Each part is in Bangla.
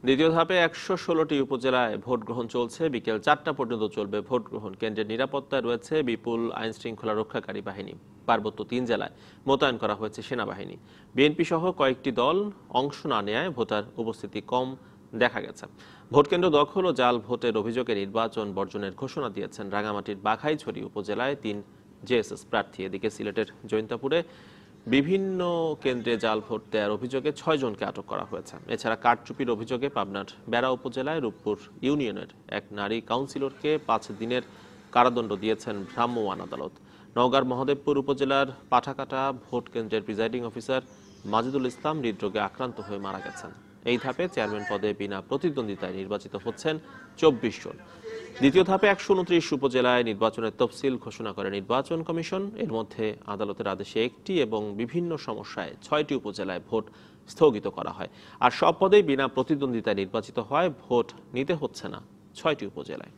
দ্বিতীয় ধাপে ১১৬টি উপজেলায় ভোট গ্রহণ চলছে। বিকেল ৪টা পর্যন্ত চলবে ভোট গ্রহণ। কেন্দ্রের নিরাপত্তায় রয়েছে বিপুল আইনশৃঙ্খলা রক্ষাকারী বাহিনী। পার্বত্য ৩ জেলায় মোতায়েন করা হয়েছে সেনাবাহিনী। বিএনপি সহ কয়েকটি দল অংশ না নেয় ভোটার উপস্থিতি কম দেখা গেছে। ভোটকেন্দ্র দখল ও জাল ভোটের অভিযোগে নির্বাচন বর্জনের ঘোষণা দিয়েছেন রাঙামাটির বাঘাইছড়ি উপজেলায় ৩ জেএসএস প্রার্থী। এদিকে সিলেটের জৈন্তাপুরে বিভিন্ন কেন্দ্রে জাল ভোট দেওয়ার অভিযোগে ৬ জনকে আটক করা হয়েছে। এছাড়া কারচুপির অভিযোগে পাবনার বেড়া উপজেলায় রূপপুর ইউনিয়নের এক নারী কাউন্সিলরকে ৫ দিনের কারাদণ্ড দিয়েছেন ভ্রাম্যমাণ আদালত। নওগাঁর মহদেবপুর উপজেলার পাঠাকাটা ভোট কেন্দ্রের প্রিজাইডিং অফিসার মাজিদুল ইসলাম হৃদরোগে আক্রান্ত হয়ে মারা গেছেন। এই ধাপে চেয়ারম্যান পদে বিনা প্রতিদ্বন্দ্বিতায় নির্বাচিত হচ্ছেন ২৪ জন। দ্বিতীয় ধাপে ১২৯ উপজেলায় নির্বাচনের তফসিল ঘোষণা করে নির্বাচন কমিশন। এর মধ্যে আদালতের আদেশে ১টি এবং বিভিন্ন সমস্যায় ৬টি উপজেলায় ভোট স্থগিত করা হয়। আর সব পদেই বিনা প্রতিদ্বন্দ্বিতায় নির্বাচিত হয়। ভোট নিতে হচ্ছে না ৬টি উপজেলায়।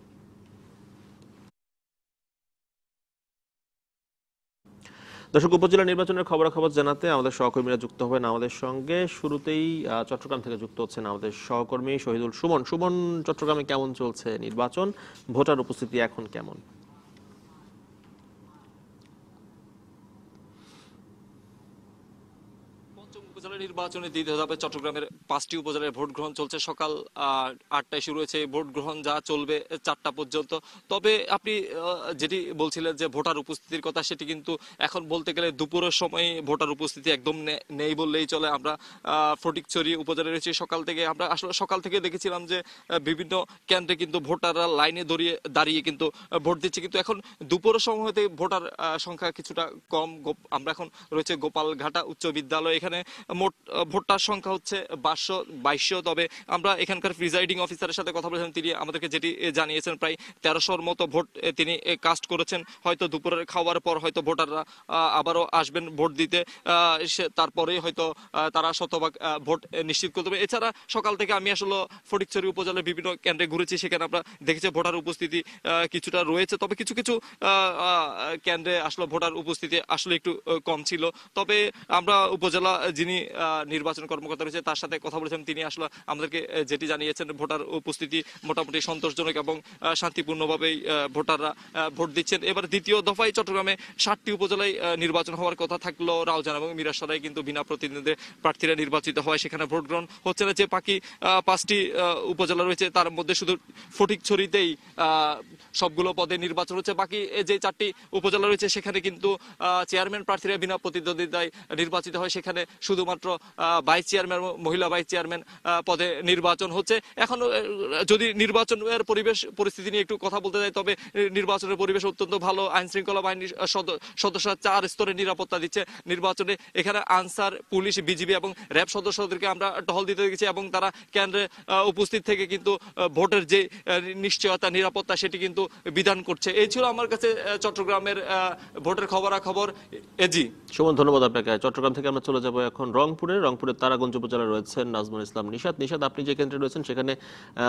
দর্শক, উপজেলা নির্বাচনের খবরাখবর জানাতে আমাদের সহকর্মীরা যুক্ত হবেন আমাদের সঙ্গে। শুরুতেই চট্টগ্রাম থেকে যুক্ত হচ্ছেন আমাদের সহকর্মী শহীদুল সুমন। সুমন, চট্টগ্রামে কেমন চলছে নির্বাচন? ভোটার উপস্থিতি এখন কেমন? উপজেলা নির্বাচনের দ্বিতীয় ধাপে চট্টগ্রামের ৫টি উপজেলায় ভোট গ্রহণ চলছে। সকাল ৮টায় শুরু হয়েছে ভোট গ্রহণ, যা চলবে ৪টা পর্যন্ত। তবে আপনি যেটি বলছিলেন যে ভোটার উপস্থিতির কথা, সেটি কিন্তু এখন বলতে গেলে দুপুরের সময় ভোটার উপস্থিতি একদম নেই বললেই চলে। আমরা ফটিকছড়ি উপজেলায় রয়েছি। আমরা আসলে সকাল থেকে দেখেছিলাম যে বিভিন্ন কেন্দ্রে কিন্তু ভোটাররা লাইনে দাঁড়িয়ে কিন্তু ভোট দিচ্ছে, কিন্তু এখন দুপুরের সময় হতে ভোটার সংখ্যা কিছুটা কম। আমরা এখন রয়েছে গোপালঘাটা উচ্চ বিদ্যালয়, এখানে মোট ভোটার সংখ্যা হচ্ছে ২২০০। তবে আমরা এখানকার প্রিজাইডিং অফিসারের সাথে কথা বলেছিলাম, তিনি আমাদেরকে যেটি জানিয়েছেন প্রায় ১৩০০-র মতো ভোট তিনি কাস্ট করেছেন। হয়তো দুপুরের খাওয়ার পর হয়তো ভোটাররা আবারও আসবেন ভোট দিতে, তারপরেই হয়তো তারা শতভাগ ভোট নিশ্চিত করতে হবে। এছাড়া সকাল থেকে আমি আসলে ফটিকছড়ি উপজেলার বিভিন্ন কেন্দ্রে ঘুরেছি, সেখানে আমরা দেখেছি ভোটার উপস্থিতি কিছুটা রয়েছে। তবে কিছু কিছু কেন্দ্রে আসলে ভোটার উপস্থিতি আসলে একটু কম ছিল। তবে আমরা উপজেলা যিনি নির্বাচন কর্মকর্তা রয়েছে তার সাথে কথা বলেছেন, তিনি আসলে আমাদেরকে যেটি জানিয়েছেন ভোটার উপস্থিতি মোটামুটি সন্তোষজনক এবং শান্তিপূর্ণভাবেই ভোটাররা ভোট দিচ্ছেন। এবার দ্বিতীয় দফায় চট্টগ্রামে ৭টি উপজেলায় নির্বাচন হওয়ার কথা থাকলেও রাউজান এবং মিরাসরায় কিন্তু বিনা প্রতিদ্বন্দ্বিতায় প্রার্থীরা নির্বাচিত হয়, সেখানে ভোট গ্রহণ হচ্ছে না। যে বাকি ৫টি উপজেলা রয়েছে তার মধ্যে শুধু ফটিকছড়িতেই সবগুলো পদে নির্বাচন হচ্ছে। বাকি যে ৪টি উপজেলা রয়েছে সেখানে কিন্তু চেয়ারম্যান প্রার্থীরা বিনা প্রতিদ্বন্দ্বিতায় নির্বাচিত হয়, সেখানে শুধুমাত্র ভাইস চেয়ারম্যান, মহিলা ভাইস চেয়ারম্যান পদে নির্বাচন হচ্ছে। এখন যদি নির্বাচনের পরিস্থিতি নিয়ে একটু কথা বলতে যাই, তবে নির্বাচনের পরিবেশ অত্যন্ত ভালো। আইন শৃঙ্খলা বাহিনীর সদস্যরা ৪ স্তরে নিরাপত্তা দিচ্ছে নির্বাচনে। এখানে আনসার, পুলিশ, বিজিবি এবং র্যাব সদস্যদেরকে আমরা টহল দিতে দেখেছি এবং তারা কেন্দ্রে উপস্থিত থেকে কিন্তু ভোটের যে নিশ্চয়তা, নিরাপত্তা সেটি কিন্তু বিধান করছে। এই ছিল আমার কাছে চট্টগ্রামের ভোটের খবরাখবর। এজি সুমন, ধন্যবাদ আপনাকে। চট্টগ্রাম থেকে আমরা চলে যাব এখন রংপুরের তারাগঞ্জ উপজেলায় রয়েছেন নাজমুল ইসলাম নিশাত। আপনি যে কেন্দ্রে রয়েছেন সেখানে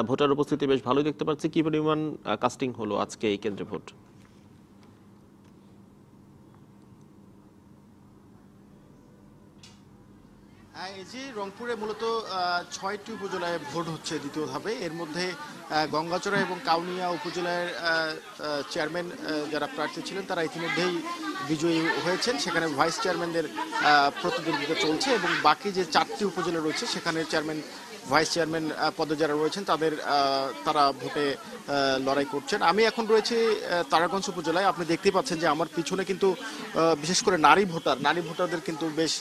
ভোটার উপস্থিতি বেশ ভালোই দেখতে পাচ্ছি। কি পরিমাণ কাস্টিং হলো আজকে এই কেন্দ্রে ভোট? রংপুরে মূলত ৬টি উপজেলায় ভোট হচ্ছে দ্বিতীয় ধাপে। এর মধ্যে গঙ্গাচড়া এবং কাউনিয়া উপজেলার চেয়ারম্যান যারা প্রার্থী ছিলেন তারা ইতিমধ্যেই বিজয়ী হয়েছেন। সেখানে ভাইস চেয়ারম্যানদের প্রতিদ্বন্দ্বিতা চলছে এবং বাকি যে ৪টি উপজেলা রয়েছে সেখানে চেয়ারম্যান, ভাইস চেয়ারম্যান পদে যারা রয়েছেন তারা ভোটে লড়াই করছেন। আমি এখন রয়েছি তারাগঞ্জ উপজেলায়। আপনি দেখতেই পাচ্ছেন যে আমার পিছনে কিন্তু বিশেষ করে নারী ভোটারদের কিন্তু বেশ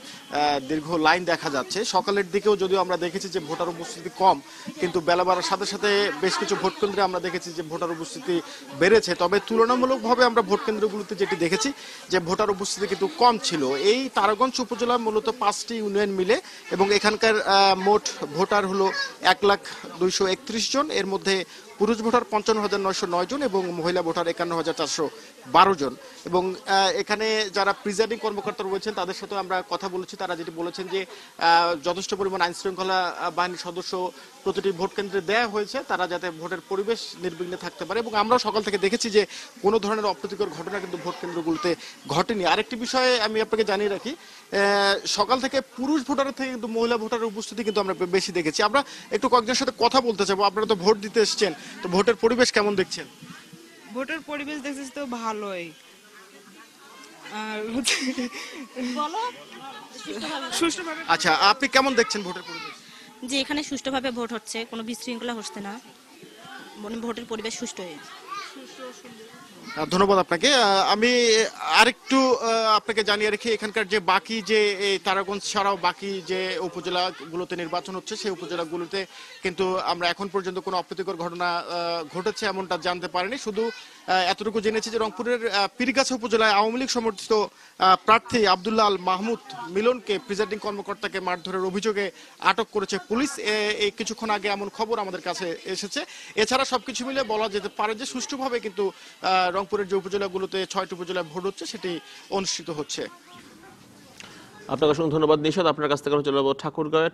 দীর্ঘ লাইন দেখা যাচ্ছে। সকালের দিকেও যদিও আমরা দেখেছি যে ভোটার উপস্থিতি কম, কিন্তু বেলা বাড়ার সাথে সাথে বেশ কিছু ভোট কেন্দ্রে আমরা দেখেছি যে ভোটার উপস্থিতি বেড়েছে। তবে তুলনামূলকভাবে আমরা ভোট কেন্দ্রগুলোতে যেটি দেখেছি যে ভোটার উপস্থিতি কিন্তু কম ছিল। এই তারাগঞ্জ উপজেলা মূলত ৫টি ইউনিয়ন মিলে এবং এখানকার মোট ভোটার হলো ১,২৩১ জন। এর মধ্যে পুরুষ ভোটার ৫৫,৯০৯ জন এবং মহিলা ভোটার ৫১,৪১২ জন। এবং এখানে যারা প্রিজাইডিং কর্মকর্তা রয়েছেন তাদের সাথে আমরা কথা বলেছি। তারা যেটি বলেছেন যে যথেষ্ট পরিমাণ আইন শৃঙ্খলা বাহিনীর সদস্য প্রতিটি ভোট কেন্দ্রে দেওয়া হয়েছে, তারা যাতে ভোটের পরিবেশ নির্বিঘ্নে থাকতে পারে। এবং আমরাও সকাল থেকে দেখেছি যে কোনো ধরনের অপ্রীতিকর ঘটনা কিন্তু ভোট কেন্দ্রগুলোতে ঘটেনি। আরেকটি বিষয়ে আমি আপনাকে জানিয়ে রাখি, সকাল থেকে পুরুষ ভোটারের থেকে কিন্তু মহিলা ভোটারের উপস্থিতি কিন্তু আমরা বেশি দেখেছি। আমরা একটু কয়েকজনের সাথে কথা বলতে চাবো। আপনারা তো ভোট দিতে এসেছেন, তো ভোটের পরিবেশ কেমন দেখছেন? ভোটের পরিবেশ দেখছিস তো ভালোই, আর হচ্ছে সুষ্ঠুভাবে। আচ্ছা, আপনি কেমন দেখছেন ভোটের পরিবেশ? যে এখানে সুষ্ঠুভাবে ভোট হচ্ছে, কোনো বিশৃঙ্খলা হচ্ছে না, ভোটের পরিবেশ সুষ্ঠু হয়েছে। ধন্যবাদ আপনাকে। আমি আরেকটু আপনাকে জানিয়ে রেখে এখানকার যে বাকি যে এই তারাগঞ্জ ছাড়াও বাকি যে উপজেলাগুলোতে নির্বাচন হচ্ছে সেই উপজেলাগুলোতে কিন্তু আমরা এখন পর্যন্ত কোনো অপ্রীতিকর ঘটনা ঘটেছে এমনটা জানতে পারিনি। শুধু এতটুকু জেনেছি যে রংপুরের পীরগাছা উপজেলায় আওয়ামী লীগ সমর্থিত প্রার্থী আব্দুল্লাহ আল মাহমুদ মিলনকে প্রিজাইডিং কর্মকর্তাকে মারধরের অভিযোগে আটক করেছে পুলিশ। এই কিছুক্ষণ আগে এমন খবর আমাদের কাছে এসেছে। এছাড়া সবকিছু মিলে বলা যেতে পারে যে সুষ্ঠুভাবে কিন্তু রংপুরের যে উপজেলাগুলোতে 6টি উপজেলায় ভোট হচ্ছে সেটি অনুষ্ঠিত হচ্ছে। আপনাকে অসংখ্য ধন্যবাদ নিশাদ। আপনার কাছ থেকে চলে যাবো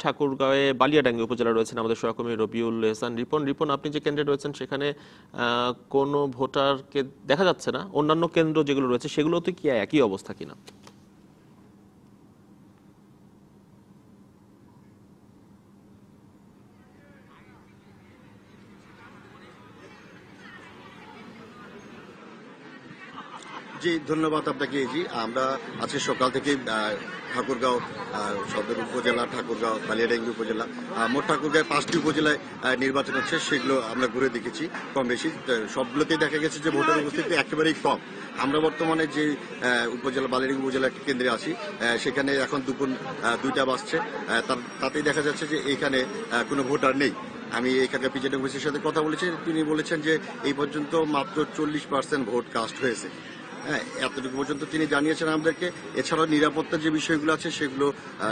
ঠাকুরগাঁয়ে বালিয়াডাঙ্গি উপজেলা রয়েছেন আমাদের সহকর্মী রবিউল এহসান রিপন। আপনি যে কেন্দ্রে রয়েছেন সেখানে কোনো ভোটারকে দেখা যাচ্ছে না, অন্যান্য কেন্দ্র যেগুলো রয়েছে সেগুলোতে কি একই অবস্থা কিনা? জি, ধন্যবাদ আপনাকে। জি, আমরা আজকে সকাল থেকে ঠাকুরগাঁও সদর উপজেলা, ঠাকুরগাঁও, বালিয়াডাঙ্গি উপজেলা, মোট ঠাকুরগাঁও 5টি উপজেলায় নির্বাচন হচ্ছে, সেগুলো আমরা ঘুরে দেখেছি। কম বেশি সবগুলোতেই দেখা গেছে যে ভোটার উপস্থিতি একেবারেই কম। আমরা বর্তমানে যে উপজেলা বালিয়াডাঙ্গি উপজেলা কেন্দ্রে আছি, সেখানে এখন দুপুর 2টা বাজছে, তাতেই দেখা যাচ্ছে যে এখানে কোনো ভোটার নেই। আমি এখানকার প্রিজাইডিং অফিসারের সাথে কথা বলেছি, তিনি বলেছেন যে এই পর্যন্ত মাত্র 40% ভোট কাস্ট হয়েছে। হ্যাঁ, এতটুকু পর্যন্ত তিনি জানিয়েছেন আমাদেরকে। এছাড়াও নিরাপত্তার যে বিষয়গুলো আছে সেগুলো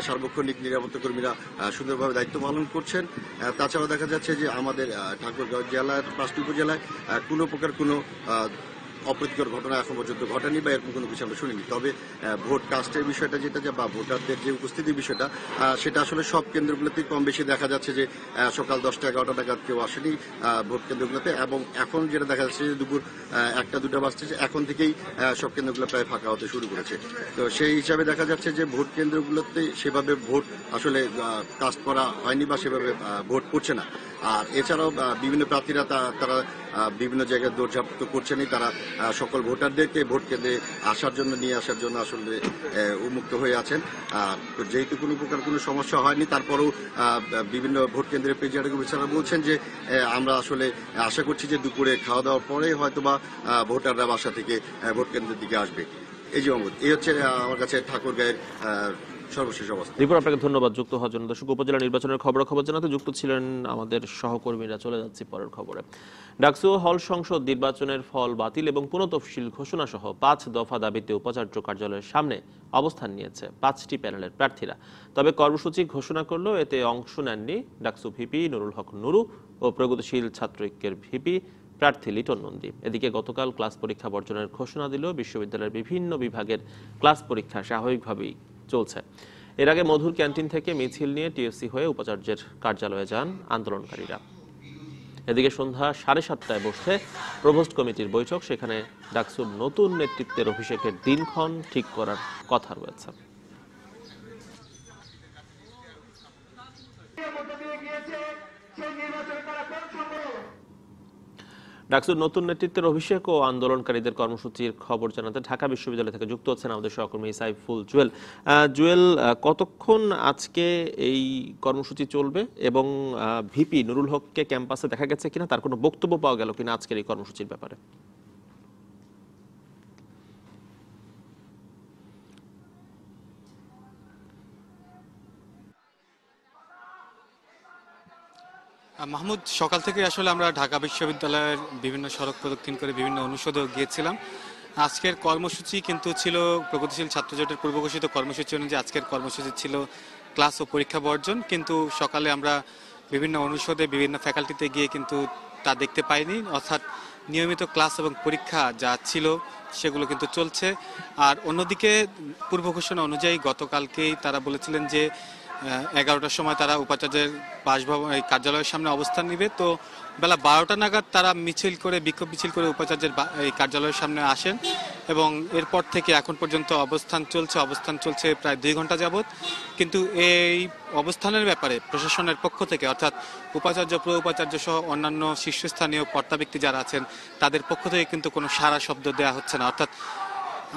সার্বক্ষণিক নিরাপত্তা কর্মীরা সুন্দরভাবে দায়িত্ব পালন করছেন। তাছাড়াও দেখা যাচ্ছে যে আমাদের ঠাকুরগাঁও জেলার 5টি উপজেলায় কোনো প্রকার কোনো অপ্রীতিকর ঘটনা এখন পর্যন্ত ঘটেনি বা এরকম কোনো কিছু আমরা শুনিনি। তবে ভোট কাস্টের বিষয়টা যেটা বা ভোটারদের যে উপস্থিতির বিষয়টা, সেটা আসলে সব কেন্দ্রগুলোতেই কম বেশি দেখা যাচ্ছে যে সকাল 10টা 11টা নাগাদ কেউ আসেনি ভোট কেন্দ্রগুলোতে, এবং এখন যেটা দেখা যাচ্ছে যে দুপুর 1টা 2টা বাজছে, এখন থেকেই সব কেন্দ্রগুলো প্রায় ফাঁকা হতে শুরু করেছে। তো সেই হিসাবে দেখা যাচ্ছে যে ভোট কেন্দ্রগুলোতে সেভাবে ভোট আসলে কাস্ট করা হয়নি বা সেভাবে ভোট পড়ছে না। আর এছাড়াও বিভিন্ন প্রার্থীরা তারা বিভিন্ন জায়গায় দৌড়ঝাঁপ তো করছেনই, তারা সকল ভোটারদেরকে ভোট কেন্দ্রে নিয়ে আসার জন্য আসলে উন্মুক্ত হয়ে আছেন। যেহেতু কোনো প্রকার কোনো সমস্যা হয়নি, তারপরেও বিভিন্ন ভোট কেন্দ্রের প্রিজাইডিং অফিসাররা বলছেন যে আমরা আসলে আশা করছি যে দুপুরে খাওয়া দাওয়ার পরে হয়তোবা ভোটাররা বাসা থেকে ভোট কেন্দ্রের দিকে আসবে। এই যে এই হচ্ছে আমার কাছে ঠাকুরগাঁয়ের সর্বশেষ অবস্থা। রিপোর্ট, আপনাকে ধন্যবাদ যুক্ত হওয়ার জন্য। দর্শক, উপজেলা নির্বাচনের খবর জানাতে যুক্ত ছিলেন আমাদের সহকর্মীরা। চলে যাচ্ছি পরের খবরে। ডাকসু হল সংসদ নির্বাচনের ফল বাতিল এবং পুনঃতফসিল ঘোষণা সহ 5 দফা দাবিতে উপাচার্য কার্যালয়ের সামনে অবস্থান নিয়েছে 5টি প্যানেলের প্রার্থীরা। তবে কর্মসূচি ঘোষণা করলেও এতে অংশ নেননি ডাকসু ভিপি নুরুল হক নুরু ও প্রগতিশীল ছাত্র ঐক্যের ভিপি প্রার্থী লিটন নন্দী। এদিকে গতকাল ক্লাস পরীক্ষা বর্জনের ঘোষণা দিল বিশ্ববিদ্যালয়ের বিভিন্ন বিভাগের ক্লাস পরীক্ষা স্বাভাবিকভাবেই চলছে। এর আগে মধুর ক্যান্টিন থেকে মিছিল নিয়ে টিএসসি হয়ে উপাচার্যের কার্যালয়ে যান আন্দোলনকারীরা। এদিকে সন্ধ্যা 7:30টায় বসছে প্রভোস্ট কমিটির বৈঠক। সেখানে ডাকসুর নতুন নেতৃত্বের অভিষেকের দিনক্ষণ ঠিক করার কথা রয়েছে। ডাকসুর নতুন নেতৃত্বের অভিষেক ও আন্দোলনকারীদের কর্মসূচির খবর জানাতে ঢাকা বিশ্ববিদ্যালয় থেকে যুক্ত হচ্ছেন আমাদের সহকর্মী সাইফুল জুয়েল। কতক্ষণ আজকে এই কর্মসূচি চলবে এবং ভিপি নুরুল হককে ক্যাম্পাসে দেখা গেছে কিনা, তার কোনো বক্তব্য পাওয়া গেল কিনা আজকের এই কর্মসূচির ব্যাপারে? মাহমুদ, সকাল থেকে আসলে আমরা ঢাকা বিশ্ববিদ্যালয়ের বিভিন্ন সড়ক প্রদক্ষিণ করে বিভিন্ন অনুষদেও গিয়েছিলাম। আজকের কর্মসূচি কিন্তু ছিল প্রগতিশীল ছাত্র জোটের পূর্ব ঘোষিত কর্মসূচি অনুযায়ী আজকের কর্মসূচি ছিল ক্লাস ও পরীক্ষা বর্জন, কিন্তু সকালে আমরা বিভিন্ন অনুষদে বিভিন্ন ফ্যাকাল্টিতে গিয়ে কিন্তু তা দেখতে পাইনি। অর্থাৎ নিয়মিত ক্লাস এবং পরীক্ষা যা ছিল সেগুলো কিন্তু চলছে। আর অন্যদিকে পূর্ব ঘোষণা অনুযায়ী গতকালকেই তারা বলেছিলেন যে 11টার সময় তারা উপাচার্যের বাসভবন এই কার্যালয়ের সামনে অবস্থান নেবে। তো বেলা 12টা নাগাদ তারা বিক্ষোভ মিছিল করে উপাচার্যের এই কার্যালয়ের সামনে আসেন এবং এরপর থেকে এখন পর্যন্ত অবস্থান চলছে প্রায় 2 ঘন্টা যাবৎ। কিন্তু এই অবস্থানের ব্যাপারে প্রশাসনের পক্ষ থেকে অর্থাৎ উপাচার্য, প্রো উপাচার্য সহ অন্যান্য শীর্ষস্থানীয় কর্তা ব্যক্তি যারা আছেন তাদের পক্ষ থেকে কিন্তু কোনো সাড়া শব্দ দেওয়া হচ্ছে না। অর্থাৎ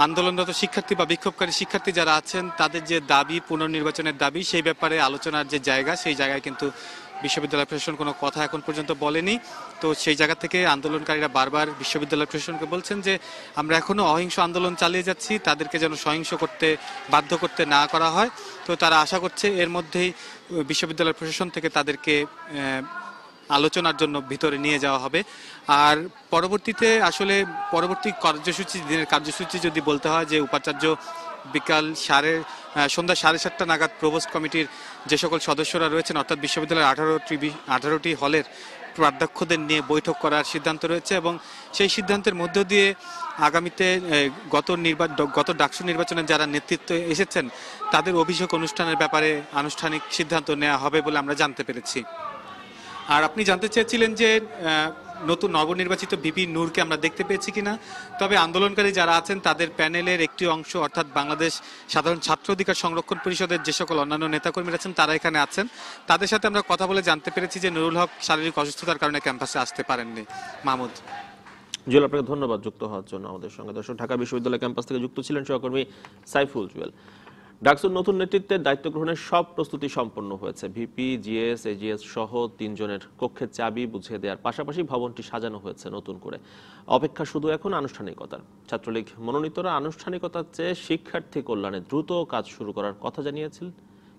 আন্দোলনরত শিক্ষার্থী বা বিক্ষোভকারী শিক্ষার্থী যারা আছেন তাদের যে দাবি, পুনর্নির্বাচনের দাবি, সেই ব্যাপারে আলোচনার যে জায়গা, সেই জায়গায় কিন্তু বিশ্ববিদ্যালয় প্রশাসন কোনো কথা এখন পর্যন্ত বলেনি। তো সেই জায়গা থেকে আন্দোলনকারীরা বারবার বিশ্ববিদ্যালয় প্রশাসনকে বলছেন যে আমরা এখনো অহিংস আন্দোলন চালিয়ে যাচ্ছি, তাদেরকে যেন সহিংস করতে বাধ্য করতে না করা হয়। তো তারা আশা করছে এর মধ্যেই বিশ্ববিদ্যালয় প্রশাসন থেকে তাদেরকে আলোচনার জন্য ভিতরে নিয়ে যাওয়া হবে। আর পরবর্তীতে আসলে দিনের কার্যসূচি যদি বলতে হয় যে উপাচার্য বিকাল সন্ধ্যা 7:30 নাগাদ প্রভোস্ট কমিটির যে সকল সদস্যরা রয়েছেন অর্থাৎ বিশ্ববিদ্যালয়ের 18টি হলের প্রাধ্যক্ষদের নিয়ে বৈঠক করার সিদ্ধান্ত রয়েছে এবং সেই সিদ্ধান্তের মধ্য দিয়ে আগামীতে গত ডাকসু নির্বাচনে যারা নেতৃত্বে এসেছেন তাদের অভিষেক অনুষ্ঠানের ব্যাপারে আনুষ্ঠানিক সিদ্ধান্ত নেওয়া হবে বলে আমরা জানতে পেরেছি। আর আপনি জানতে চেয়েছিলেন যে নতুন নবনির্বাচিত ভিপি নূরকে আমরা দেখতে পেয়েছি কিনা। তবে আন্দোলনকারী যারা আছেন তাদের প্যানেলের একটি অংশ অর্থাৎ বাংলাদেশ সাধারণ ছাত্র অধিকার সংরক্ষণ পরিষদের যে সকল অন্যান্য নেতাকর্মীরা আছেন তারা এখানে আছেন। তাদের সাথে আমরা কথা বলে জানতে পেরেছি যে নুরুল হক শারীরিক অসুস্থতার কারণে ক্যাম্পাসে আসতে পারেননি। মাহমুদ। জুয়েল, আপনাকে ধন্যবাদ যুক্ত হওয়ার জন্য আমাদের সঙ্গে। দর্শক, ঢাকা বিশ্ববিদ্যালয় ক্যাম্পাস থেকে যুক্ত ছিলেন সহকর্মী সাইফুল জুয়েল। ডাকসুর নতুন নেতৃত্বের দায়িত্ব গ্রহণের সব প্রস্তুতি সম্পন্ন হয়েছে। ভিপি, জিএস, এজিএস সহ 3 জনের কক্ষের চাবি বুঝিয়ে দেওয়ার পাশাপাশি ভবনটি সাজানো হয়েছে নতুন করে। অপেক্ষা শুধু এখন আনুষ্ঠানিকতার। ছাত্রলীগ মনোনীতরা আনুষ্ঠানিকতার চেয়ে শিক্ষার্থী কল্যাণে দ্রুত কাজ শুরু করার কথা জানিয়েছিল,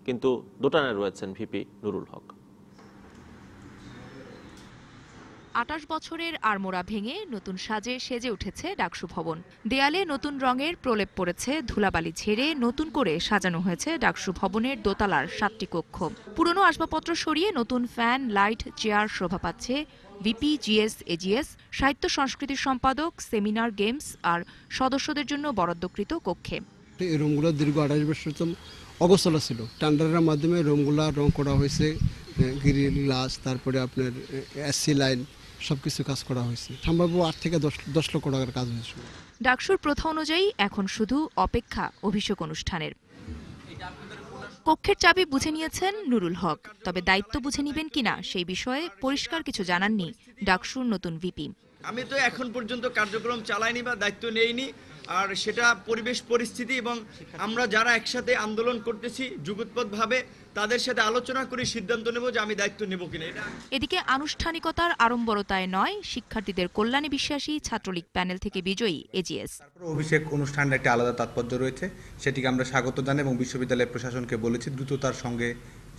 কিন্তু দোটানায় রয়েছেন ভিপি নুরুল হক। 28 বছরের আড়মোড়া ভেঙে নতুন সাজে সেজে উঠেছে ডাকসু ভবন। দেয়ালে নতুন রঙের প্রলেপ পড়েছে, ধুলাবালি ঝেড়ে নতুন করে সাজানো হয়েছে ডাকসু ভবনের দোতলার 7টি কক্ষ। পুরনো আসবাবপত্র সরিয়ে নতুন ফ্যান, লাইট, চেয়ার শোভা পাচ্ছে ভিপি, জিএস, এজিএস, সাহিত্য সংস্কৃতির সম্পাদক, সেমিনার, গেমস আর সদস্যদের জন্য বরাদ্দকৃত কক্ষে। এই রুমগুলো দীর্ঘ 28 বছর অগোছালো ছিল। টেন্ডারের মাধ্যমে রুমগুলো রং করা হয়েছে, গ্রিল, গ্লাস, তারপরে আপনার এসসি লাইন সবকিছু কাজ করা হয়েছে। সম্ভাব্য 8 থেকে 10 লক্ষ টাকার কাজ হয়েছে। ডাকসুর প্রথা অনুযায়ী এখন শুধু অপেক্ষা অভিষেক অনুষ্ঠানের। কক্ষের চাবি বুঝে নিয়েছেন নুরুল হক, তবে দায়িত্ব বুঝে নেবেন কিনা সেই বিষয়ে পরিষ্কার কিছু জানাননি ডাকসুর নতুন ভিপি। আমি তো এখন পর্যন্ত কার্যক্রম চালাইনি বা দায়িত্ব নেইনি, আর সেটা পরিবেশ পরিস্থিতি এবং আমরা যারা একসাথে আন্দোলন করতেছি যুগোৎপদভাবে তাদের সাথে আলোচনা করে সিদ্ধান্ত নেব যে আমি দায়িত্ব নেব কিনা। এদিকে আনুষ্ঠানিকতার আড়ম্বরতায় নয়, শিক্ষার্থীদের কল্যাণে বিশ্বাসী ছাত্রলীগ প্যানেল থেকে বিজয়ী এজিএস। অভিষেক অনুষ্ঠানের একটা আলাদা তাৎপর্য রয়েছে, সেটিকে আমরা স্বাগত জানাই এবং বিশ্ববিদ্যালয় প্রশাসনকে বলেছি দ্রুততার সঙ্গে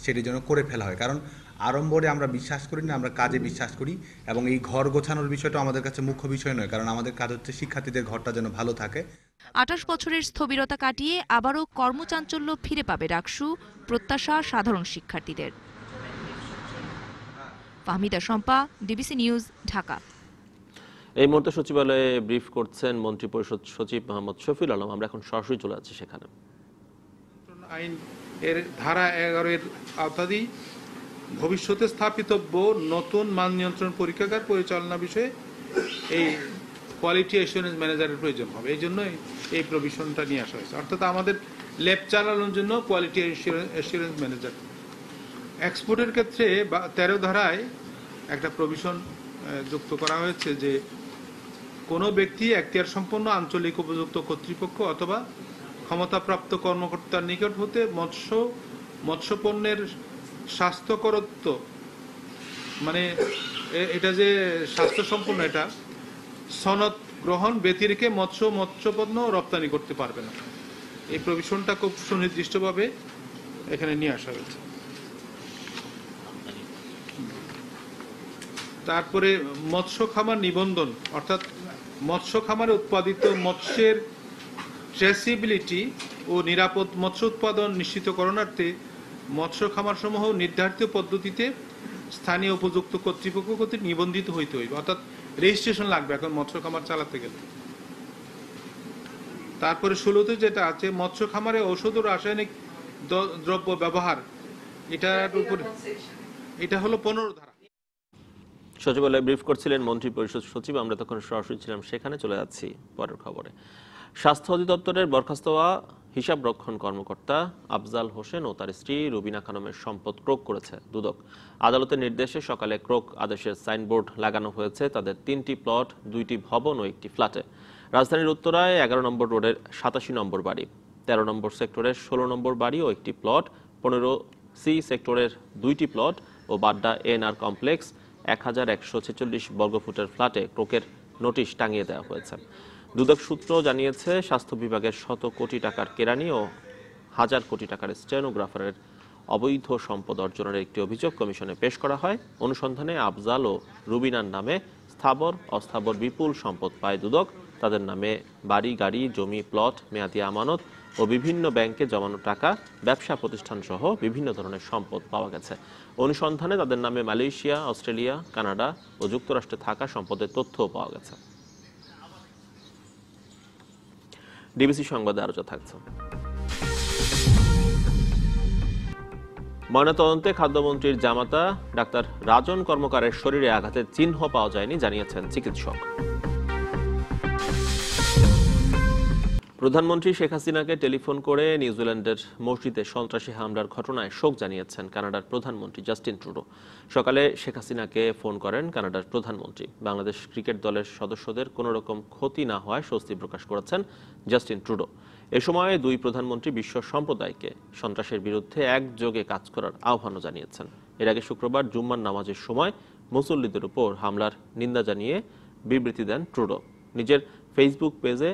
সেটি যেন করে ফেলা হয়। কারণ আড়ম্বরে আমরা বিশ্বাস করি না, আমরা কাজে বিশ্বাস করি এবং এই ঘর গোছানোর বিষয়টা আমাদের কাছে মুখ্য বিষয় নয়, কারণ আমাদের কাজ হচ্ছে শিক্ষার্থীদের ঘরটা যেন ভালো থাকে। 28 বছরের স্থবিরতা কাটিয়ে আবারও কর্মচাঞ্চল্য ফিরে পাবে ডাকসু, প্রত্যাশা সাধারণ শিক্ষার্থীদের। Fahmida Shampa, DBC news, Dhaka. এই মুহূর্তে সচিবালয়ে ব্রিফ করছেন মন্ত্রিপরিষদ সচিব মোহাম্মদ শফিউল আলম। আমরা এখন সরাসরি চলে যাচ্ছি সেখানে। আইন এর ধারা 11 এর আওতাধীন ভবিষ্যতে স্থাপিতব্য নতুন মান নিয়ন্ত্রণ পরীক্ষাগার পরিচালনা বিষয়ে এই কোয়ালিটি অ্যাসুরেন্স ম্যানেজারের প্রয়োজন হবে। এই জন্য এই প্রভিশনটা নিয়ে আসা হয়েছে। অর্থাৎ আমাদের ল্যাব চালানোর জন্য কোয়ালিটি অ্যাসুরেন্স ম্যানেজার। এক্সপোর্টের ক্ষেত্রে 13 ধারায় একটা প্রভিশন যুক্ত করা হয়েছে যে কোনো ব্যক্তি এখতিয়ার সম্পন্ন আঞ্চলিক উপযুক্ত কর্তৃপক্ষ অথবা ক্ষমতাপ্রাপ্ত কর্মকর্তার নিকট হতে মৎস্যপণ্যের স্বাস্থ্যকরত্ব, মানে এটা যে স্বাস্থ্য সম্পন্ন, এটা সনদ গ্রহণ ব্যতি রেখে মৎস্যপণ্য রপ্তানি করতে পারবে না। এই প্রভিশনটা খুব সুনির্দিষ্টভাবে এখানে নিয়ে আসা হয়েছে। তারপরে মৎস্য খামার নিবন্ধন, অর্থাৎ মৎস্য খামারে উৎপাদিত মৎস্যের ট্রেসিবিলিটি ও নিরাপদ মৎস্য উৎপাদন নিশ্চিতকরণার্থে মৎস্য খামারসমূহ নির্ধারিত পদ্ধতিতে স্থানীয় উপযুক্ত কর্তৃপক্ষ কর্তৃক নিবন্ধিত হইতে হইবে। অর্থাৎ রেজিস্ট্রেশন লাগবে এখন মৎস্য খামার চালাতে গেলে। তারপরে 16তে যেটা আছে, মৎস্য খামারে ঔষধ ও রাসায়নিক দ্রব্য ব্যবহার এটার উপর এটা হলো 15 ধারা। সচিবালয়ে ব্রিফ করছিলেন মন্ত্রী পরিষদ সচিব। আমরা তখন সরাসরি ছিলাম সেখানে। চলে যাচ্ছি পরের খবরে। স্বাস্থ্য অধিদপ্তরের বরখাস্ত হওয়া হিসাব রক্ষণ কর্মকর্তা আফজাল হোসেন ও তার স্ত্রী রুবিনা খানমের সম্পদ ক্রোক করেছে দুদক। আদালতের নির্দেশে সকালে ক্রোক আদেশের সাইনবোর্ড লাগানো হয়েছে তাদের 3টি প্লট, 2টি ভবন ও একটি ফ্ল্যাটে। রাজধানীর উত্তরায় 11 নম্বর রোডের 87 নম্বর বাড়ি, 13 নম্বর সেক্টরের 16 নম্বর বাড়ি ও একটি প্লট, 15C সেক্টরের 2টি প্লট ও বাড্ডা এনআর কমপ্লেক্স 1146 বর্গফুটের ফ্ল্যাটে ক্রোকের নোটিশ টাঙিয়ে দেওয়া হয়েছে। দুদক সূত্র জানিয়েছে, স্বাস্থ্য বিভাগের শত কোটি টাকার কেরানি ও হাজার কোটি টাকার স্টেনোগ্রাফারের অবৈধ সম্পদ অর্জনের একটি অভিযোগ কমিশনে পেশ করা হয়। অনুসন্ধানে আফজাল ও রুবিনার নামে স্থাবর অস্থাবর বিপুল সম্পদ পায় দুদক। তাদের নামে বাড়ি, গাড়ি, জমি, প্লট, মেয়াদি আমানত ও বিভিন্ন ব্যাংকে জমানো টাকা, ব্যবসা প্রতিষ্ঠান সহ বিভিন্ন ধরনের সম্পদ পাওয়া গেছে। অনুসন্ধানে তাদের নামে মালয়েশিয়া, অস্ট্রেলিয়া, কানাডা ও যুক্তরাষ্ট্রে থাকা সম্পদের তথ্যও পাওয়া গেছে। ডিবিসি সংবাদে আরো যা থাকছে। ময়নাতদন্তে খাদ্যমন্ত্রীর জামাতা ডাক্তার রাজন কর্মকারের শরীরে আঘাতের চিহ্ন পাওয়া যায়নি, জানিয়েছেন চিকিৎসক। প্রধানমন্ত্রী শেখ হাসিনাকে টেলিফোন করে নিউজিল্যান্ডের মসজিদে সন্ত্রাসী হামলার ঘটনায় শোক জানিয়েছেন কানাডার প্রধানমন্ত্রী জাস্টিন ট্রুডো। সকালে শেখ হাসিনাকে ফোন করেন কানাডার প্রধানমন্ত্রী। বাংলাদেশ ক্রিকেট দলের সদস্যদের কোনো রকম ক্ষতি না হওয়ায় স্বস্তি প্রকাশ করেছেন জাস্টিন ট্রুডো। এ সময় দুই প্রধানমন্ত্রী বিশ্ব সম্প্রদায়কে সন্ত্রাসের বিরুদ্ধে একযোগে কাজ করার আহ্বানও জানিয়েছেন। এর আগে শুক্রবার জুম্মার নামাজের সময় মুসল্লিদের উপর হামলার নিন্দা জানিয়ে বিবৃতি দেন ট্রুডো। নিজের ফেসবুক পেজে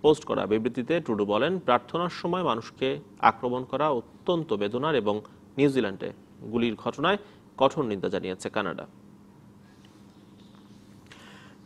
পোস্ট করা বিবৃতিতে ট্রুডো বলেন, প্রার্থনার সময় মানুষকে আক্রমণ করা অত্যন্ত বেদনার এবং নিউজিল্যান্ডে গুলির ঘটনায় কঠোর নিন্দা জানিয়েছে কানাডা।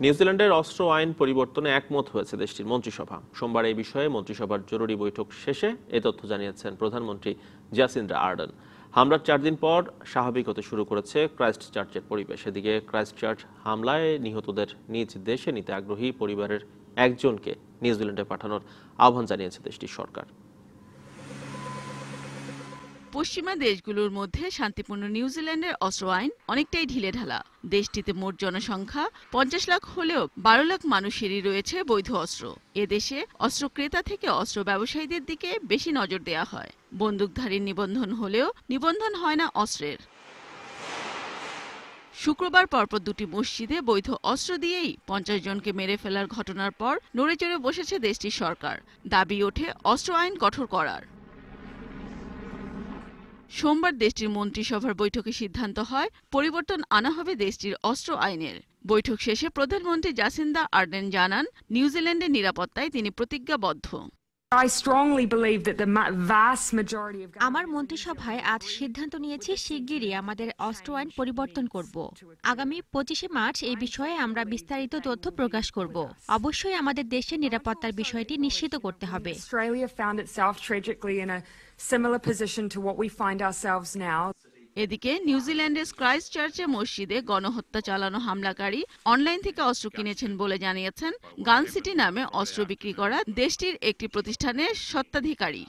নিউজিল্যান্ডের অস্ত্র আইন পরিবর্তনে একমত হয়েছে দেশটির মন্ত্রিসভা। সোমবার এই বিষয়ে মন্ত্রিসভার জরুরি বৈঠক শেষে এ তথ্য জানিয়েছেন প্রধানমন্ত্রী জাসিন্ডা আর্ডেন। হামলার 4 দিন পর স্বাভাবিক হতে শুরু করেছে ক্রাইস্ট চার্চের পরিবেশ। এদিকে ক্রাইস্ট চার্চ হামলায় নিহতদের নিজ দেশে নিতে আগ্রহী পরিবারের একজনকে নিউজিল্যান্ডে পাঠানোর আহ্বান জানিয়েছে দেশটির সরকার। পশ্চিমা দেশগুলোর মধ্যে শান্তিপূর্ণ নিউজিল্যান্ডের অস্ত্র আইন অনেকটাই ঢিলেঢালা। দেশটিতে মোট জনসংখ্যা 50 লাখ হলেও 12 লাখ মানুষেরই রয়েছে বৈধ অস্ত্র। এদেশে অস্ত্র ক্রেতা থেকে অস্ত্র ব্যবসায়ীদের দিকে বেশি নজর দেওয়া হয়। বন্দুকধারীর নিবন্ধন হলেও নিবন্ধন হয় না অস্ত্রের। শুক্রবার পরপর 2টি মসজিদে বৈধ অস্ত্র দিয়েই 50 জনকে মেরে ফেলার ঘটনার পর নড়ে চড়ে বসেছে দেশটির সরকার। দাবি ওঠে অস্ত্র আইন কঠোর করার। সোমবার দেশটির মন্ত্রিসভার বৈঠকে সিদ্ধান্ত হয় পরিবর্তন আনা হবে দেশটির অস্ত্র আইনের। বৈঠক শেষে প্রধানমন্ত্রী জাসিন্দা আর্ডেন জানান, নিউজিল্যান্ডের নিরাপত্তায় তিনি প্রতিজ্ঞাবদ্ধ। আমার মন্ত্রিসভায় আজ সিদ্ধান্ত নিয়েছি শিগগিরই আমাদের অস্ত্র আইন পরিবর্তন করব। আগামী 25শে মার্চ এই বিষয়ে আমরা বিস্তারিত তথ্য প্রকাশ করব। অবশ্যই আমাদের দেশের নিরাপত্তার বিষয়টি নিশ্চিত করতে হবে। এদিকে নিউজিল্যান্ডের ক্রাইস্ট চার্চে মসজিদে গণহত্যা চালানো হামলাকারী অনলাইন থেকে অস্ত্র কিনেছেন বলে জানিয়েছেন গান সিটি নামে অস্ত্র বিক্রি করা দেশটির একটি প্রতিষ্ঠানের স্বত্বাধিকারী।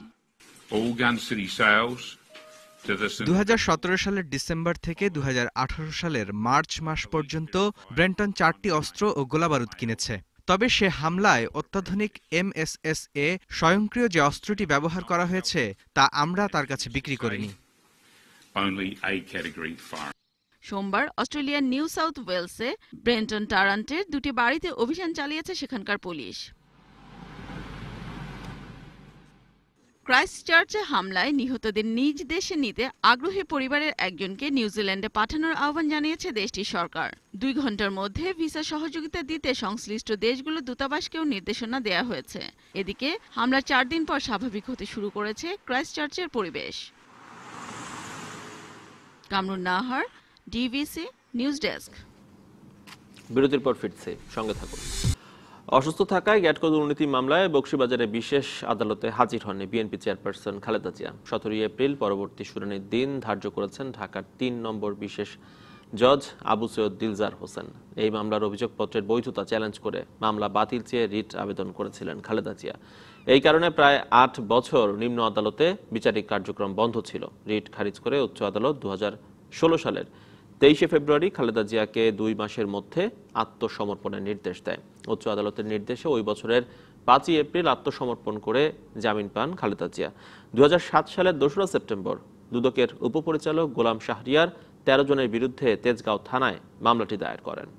2017 সালের ডিসেম্বর থেকে 2018 সালের মার্চ মাস পর্যন্ত ব্রেন্টন 4টি অস্ত্র ও গোলাবারুদ কিনেছে। তবে সে হামলায় অত্যাধুনিক MSSA স্বয়ংক্রিয় যে অস্ত্রটি ব্যবহার করা হয়েছে তা আমরা তার কাছে বিক্রি করিনি। সোমবার অস্ট্রেলিয়ার নিউ সাউথ ওয়েলসে ব্রেন্টন টারান্টের 2টি বাড়িতে অভিযান চালিয়েছে সেখানকার পুলিশ। ক্রাইস্ট চার্চে হামলায় নিহতদের নিজ দেশে নিতে আগ্রহী পরিবারের একজনকে নিউজিল্যান্ডে পাঠানোর আহ্বান জানিয়েছে দেশটির সরকার। 2 ঘন্টার মধ্যে ভিসা সহযোগিতা দিতে সংশ্লিষ্ট দেশগুলোর দূতাবাসকেও নির্দেশনা দেওয়া হয়েছে। এদিকে হামলার 4 দিন পর স্বাভাবিক হতে শুরু করেছে ক্রাইস্ট চার্চের পরিবেশ। Kamrun Nahar, DBC news desk. বিরতির পর ফিরছে, সঙ্গে থাকুন। অসুস্থ থাকায় গ্যাটকো দুর্নীতি মামলায় বকশীবাজারে বিশেষ আদালতে হাজির হননি BNP chairperson Khaleda Zia. 17 April পরবর্তী শুনানির দিন ধার্য করেছেন ঢাকার 3 নম্বর বিশেষ জজ আবু সৈয়দ দিলজার হোসেন। এই মামলার অভিযোগপত্রের বৈধতা চ্যালেঞ্জ করে মামলা বাতিল চেয়ে রিট আবেদন করেছিলেন খালেদা জিয়া। এই কারণে প্রায় 8 বছর নিম্ন আদালতে বিচারিক কার্যক্রম বন্ধ ছিল। রিট খারিজ করে উচ্চ আদালত 2016 সালের 23 ফেব্রুয়ারি খালেদা জিয়াকে 2 মাসের মধ্যে আত্মসমর্পণের নির্দেশ দেয়। উচ্চ আদালতের নির্দেশে ওই বছরের 5 এপ্রিল আত্মসমর্পণ করে জামিন পান খালেদা জিয়া। 2007 সালের 2রা সেপ্টেম্বর দুদকের উপপরিচালক গোলাম শাহরিয়ার 13 জনের বিরুদ্ধে তেজগাঁও থানায় মামলাটি দায়ের করেন।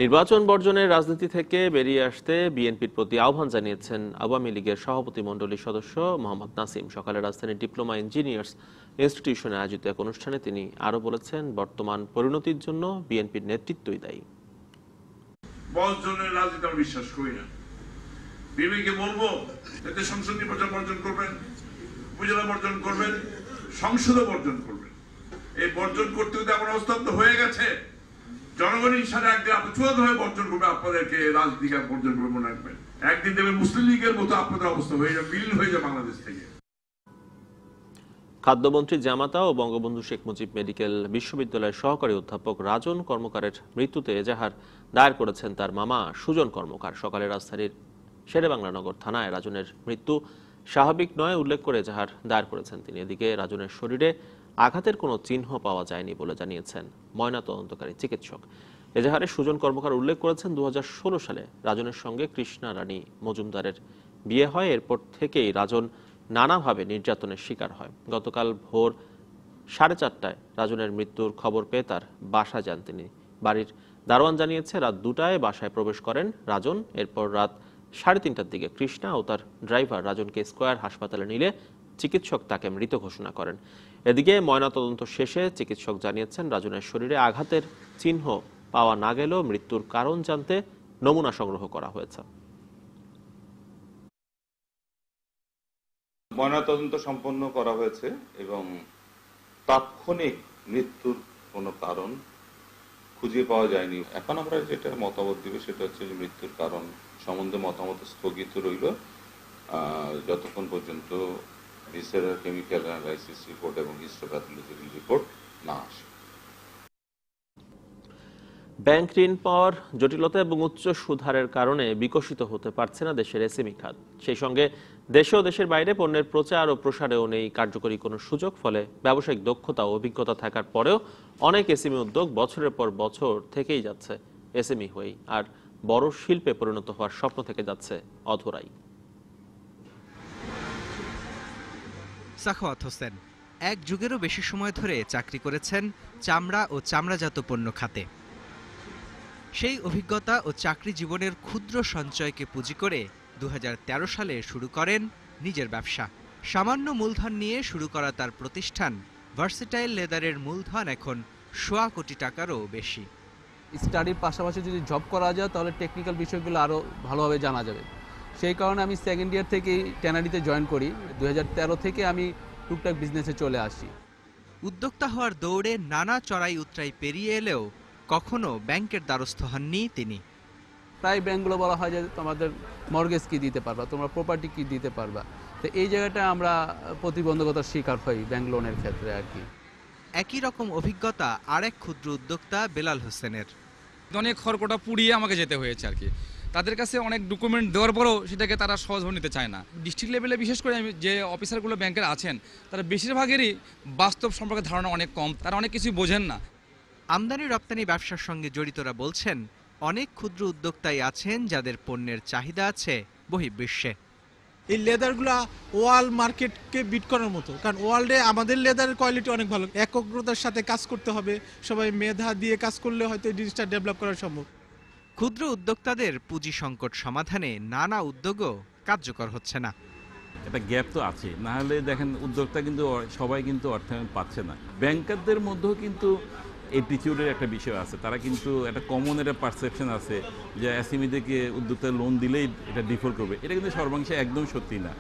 নির্বাচন বর্জনের রাজনীতি থেকে বেরিয়ে আসতে বিএনপির প্রতি আহ্বান জানিয়েছেন আওয়ামী লীগের সভাপতিমণ্ডলীর সদস্য মোহাম্মদ নাসিম। সকালে রাজধানীর ডিপ্লোমা ইঞ্জিনিয়ার্স ইনস্টিটিউশনে আয়োজিত এক অনুষ্ঠানে তিনি আরো বলেছেন, বর্তমান পরিণতির জন্য বিএনপির নেতৃত্বই দায়ী। বর্জনের রাজনীতি আমি বিশ্বাস করি না। বিএনপিকে বলবো এতে সংসদ নির্বাচন বর্জন করবেন, উপজেলা বর্জন করবেন, সংসদও বর্জন করবেন। এই বর্জন করতে করতে আমার অবস্থা হয়ে গেছে। জনগণের ইশারা একদিন চূড়ান্তভাবে বর্জন করবে, আপনাদেরকে রাজনীতিকে বর্জন করবে মনে রাখবেন। একদিন দেবে মুসলিম লীগের মতো আপনাদের অবস্থা হয়ে যাবে, বিলীন হয়ে যাবে বাংলাদেশ থেকে। খাদ্যমন্ত্রী জামাতা ও বঙ্গবন্ধু শেখ মুজিব মেডিকেল বিশ্ববিদ্যালয়ের সহকারী অধ্যাপক রাজন কর্মকারের মৃত্যুতে এজাহার দায়ের করেছেন তার মামা সুজন কর্মকার। সকালে রাজধানীর শেরেবাংলানগর থানায় রাজনের মৃত্যু স্বাভাবিক নয় উল্লেখ করে এজাহার দায়ের করেছেন তিনি। এদিকে রাজনের শরীরে আঘাতের কোনো চিহ্ন পাওয়া যায়নি বলে জানিয়েছেন ময়নাতদন্তকারী চিকিৎসক। এজাহারে সুজন কর্মকার উল্লেখ করেছেন 2016 সালে রাজনের সঙ্গে কৃষ্ণা রানী মজুমদারের বিয়ে হয়। এরপর থেকেই রাজন নানাভাবে নির্যাতনের শিকার হয়। গতকাল ভোর 4:30টায় রাজনের মৃত্যুর খবর পেয়ে তার বাসা যান তিনি। বাড়ির দারোয়ান জানিয়েছে রাত 2টায় বাসায় প্রবেশ করেন রাজন। এরপর রাত 3:30টার দিকে কৃষ্ণা ও তার ড্রাইভার রাজনকে স্কয়ার হাসপাতালে নিলে চিকিৎসক তাকে মৃত ঘোষণা করেন। এদিকে ময়নাতদন্ত শেষে চিকিৎসক জানিয়েছেন রাজনের শরীরে আঘাতের চিহ্ন পাওয়া না গেলেও মৃত্যুর কারণ জানতে নমুনা সংগ্রহ করা হয়েছে। ময়নাতদন্ত সম্পন্ন করা হয়েছে এবং তাৎক্ষণিক মৃত্যুর কোনো কারণ খুঁজে পাওয়া যায়নি। এখন আমরা যেটা মতামত দিব সেটা হচ্ছে যে মৃত্যুর কারণ সম্বন্ধে মতামত স্থগিত রইল যতক্ষণ পর্যন্ত ভিসেরাল কেমিক্যাল অ্যানালাইসিস রিপোর্ট এবং হিস্টোপ্যাথোলজিক্যাল রিপোর্ট না আসে। ব্যাংক ঋণ পাওয়ার জটিলতা এবং উচ্চ সুদহারের কারণে বিকশিত হতে পারছে না দেশের এসএমই খাত। সেই সঙ্গে দেশে ও দেশের বাইরে পণ্যের প্রচার ও প্রসারেও নেই কার্যকরী কোনো সুযোগ। ফলে ব্যবসায়িক দক্ষতা ও অভিজ্ঞতা থাকার পরেও অনেক এসএমই উদ্যোগ বছরের পর বছর থেকেই যাচ্ছে এসএমই হয়েই, আর বড় শিল্পে পরিণত হওয়ার স্বপ্ন থেকে যাচ্ছে অধরাই। সাখাওয়াত হোসেন 1 যুগেরও বেশি সময় ধরে চাকরি করেছেন চামড়া ও চামড়াজাত পণ্য খাতে। সেই অভিজ্ঞতা ও চাকরি জীবনের ক্ষুদ্র সঞ্চয়কে পুঁজি করে 2013 সালে শুরু করেন নিজের ব্যবসা। সামান্য মূলধন নিয়ে শুরু করা তার প্রতিষ্ঠান ভার্সেটাইল লেদারের মূলধন এখন 1.25 কোটি টাকারও বেশি। স্টাডির পাশাপাশি যদি জব করা যায় তাহলে টেকনিক্যাল বিষয়গুলো আরও ভালোভাবে জানা যাবে। সেই কারণে আমি সেকেন্ড ইয়ার থেকেই ট্যানারিতে জয়েন করি। 2013 থেকে আমি টুকটাক বিজনেসে চলে আসি। উদ্যোক্তা হওয়ার দৌড়ে নানা চড়াই উতরাই পেরিয়ে এলেও কখনো ব্যাংকের দ্বারস্থ হননি তিনি। প্রায় ব্যাংকগুলো বলা হয় যে তোমাদের মর্গেজ কি দিতে পারবা, তোমরা প্রপার্টি কি দিতে পারবা। তো এই জায়গাটা আমরা প্রতিবন্ধকতার শিকার হই ব্যাংক লোনের ক্ষেত্রে আর কি। একই রকম অভিজ্ঞতা আরেক ক্ষুদ্র উদ্যোক্তা বেলাল হোসেনের। অনেক খড়কটা পুড়িয়ে আমাকে যেতে হয়েছে আর কি। তাদের কাছে অনেক ডকুমেন্ট দেওয়ার পরেও সেটাকে তারা সহজভাবে নিতে চায় না। ডিস্ট্রিক্ট লেভেলে বিশেষ করে যে অফিসারগুলো ব্যাংকের আছেন তারা বেশিরভাগেরই বাস্তব সম্পর্কে ধারণা অনেক কম, তারা অনেক কিছুই বোঝেন না। আমদানি রপ্তানি ব্যবসার সঙ্গে জড়িতরা বলছেন অনেক ক্ষুদ্র উদ্যোক্তাই আছেন যাদের পণ্যের চাহিদা আছে বহির্বিশ্বে। এই লেদারগুলা ওয়ার্ল্ড মার্কেটকে বিট করার মতো, কারণ ওয়ার্ল্ডে আমাদের লেদারের কোয়ালিটি অনেক ভালো। একগ্রতার সাথে কাজ করতে হবে, সবাই মেধা দিয়ে কাজ করলে হয়তো এই জিনিসটা ডেভেলপ করা সম্ভব। ক্ষুদ্র উদ্যোক্তাদের পুঁজি সংকট সমাধানে নানা উদ্যোগও কার্যকর হচ্ছে না। একটা গ্যাপ তো আছে, না হলে দেখেন উদ্যোক্তা কিন্তু সবাই কিন্তু অর্থায়ন পাচ্ছে না। ব্যাংকারদের মধ্যেও কিন্তু অ্যাটিটিউডের একটা বিষয় আছে, তারা কিন্তু একটা কমন একটা পারসেপশন আছে যে এসএমইদেরকে উদ্যোক্তা লোন দিলেই এটা ডিফল্ট করবে। এটা কিন্তু সর্বাংশে একদম সত্যি না।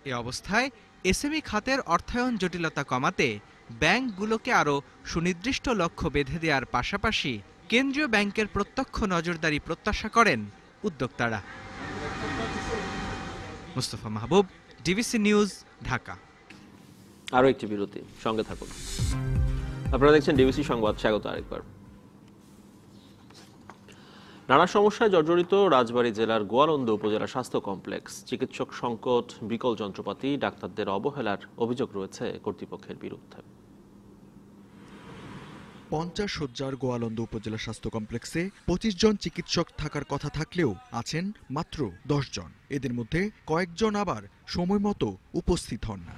এই অবস্থায় এসএমই খাতের অর্থায়ন জটিলতা কমাতে ব্যাংকগুলোকে আরও সুনির্দিষ্ট লক্ষ্য বেঁধে দেওয়ার পাশাপাশি কেন্দ্রীয় ব্যাংকের প্রত্যক্ষ নজরদারি প্রত্যাশা করেন উদ্যোক্তারা। মুস্তফা মাহবুব, ডিবিসি নিউজ, ঢাকা। আরও একটি বিরতি, সঙ্গে থাকুন। আপনারা দেখছেন ডিবিসি সংবাদ, স্বাগত আরেকবার। নানা সমস্যায় জর্জরিত রাজবাড়ী জেলার গোয়ালন্দ উপজেলা স্বাস্থ্য কমপ্লেক্স। চিকিৎসক সংকট, বিকল যন্ত্রপাতি, ডাক্তারদের অবহেলার অভিযোগ রয়েছে কর্তৃপক্ষের বিরুদ্ধে। 50 শয্যার গোয়ালন্দ উপজেলা স্বাস্থ্য কমপ্লেক্সে 25 জন চিকিৎসক থাকার কথা থাকলেও আছেন মাত্র 10 জন। এদের মধ্যে কয়েকজন আবার সময় মতো উপস্থিত হন না।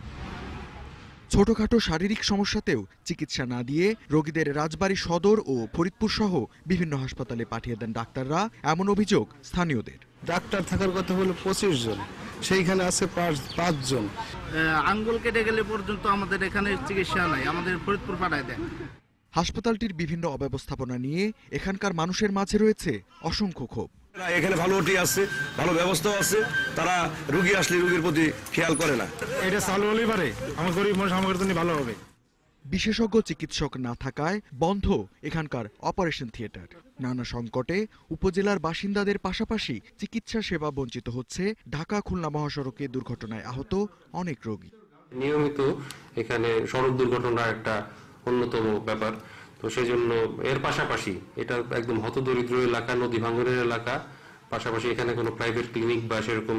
ছোটখাটো শারীরিক সমস্যাতেও চিকিৎসা না দিয়ে রোগীদের রাজবাড়ী সদর ও ফরিদপুর সহ বিভিন্ন হাসপাতালে পাঠিয়ে দেন ডাক্তাররা, এমন অভিযোগ স্থানীয়দের। ডাক্তার থাকার কথা হলো 25 জন, সেইখানে আছে 5 জন। আঙ্গুল কেটে গেলে পর্যন্ত আমাদের এখানে চিকিৎসা নাই, আমাদের ফরিদপুর পাঠায় দেন। হাসপাতালটির বিভিন্ন অব্যবস্থাপনা নিয়ে এখানকার মানুষের মাঝে রয়েছে অসংখ্য ক্ষোভ। এখানে ভালো ওটি আছে, ভালো ব্যবস্থাও আছে, তারা রোগী আসলে রোগীর প্রতি খেয়াল করে না। এটা চালু হলেই পারে আমার গরিব মানুষ আমার জন্য ভালো হবে। বিশেষজ্ঞ চিকিৎসক না থাকায় বন্ধ এখানকার অপারেশন থিয়েটার। নানা সংকটে উপজেলার বাসিন্দাদের পাশাপাশি চিকিৎসা সেবা বঞ্চিত হচ্ছে। ঢাকা খুলনা মহাসড়কে দুর্ঘটনায় আহত অনেক রোগী। নিয়মিত এখানে সড়ক দুর্ঘটনা একটা অন্যতম ব্যাপার, তো সেই জন্য এর পাশাপাশি এটা একদম হতদরিদ্র এলাকা, নদী ভাঙনের এলাকা, পাশাপাশি এখানে কোনো প্রাইভেট ক্লিনিক বা সেরকম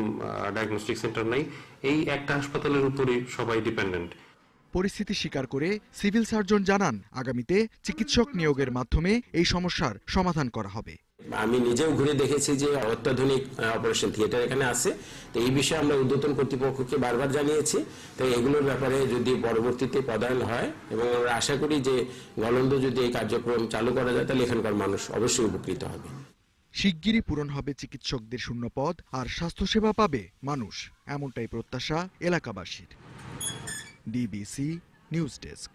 ডায়াগনস্টিক সেন্টার নাই। এই একটা হাসপাতালের উপরই সবাই ডিপেন্ডেন্ট। পরিস্থিতি স্বীকার করে সিভিল সার্জন জানান, আগামীতে চিকিৎসক নিয়োগের মাধ্যমে এই সমস্যার সমাধান করা হবে। আমি নিজেও ঘুরে দেখেছি যে অত্যাধুনিক অপারেশন থিয়েটার এখানে আছে। তো এই বিষয়ে আমরা ঊর্ধ্বতন কর্তৃপক্ষকে বারবার জানিয়েছি। তো এগুলোর ব্যাপারে যদি পরবর্তীতে পদায়ন হয়, এবং আমরা আশা করি যে গোয়ালন্দ যদি এই কার্যক্রম চালু করা যায়, তাহলে এখানকার মানুষ অবশ্যই উপকৃত হবে। শিগগিরই পূরণ হবে চিকিৎসকদের শূন্যপদ, আর স্বাস্থ্যসেবা পাবে মানুষ, এমনটাই প্রত্যাশা এলাকাবাসীর। DBC news desk.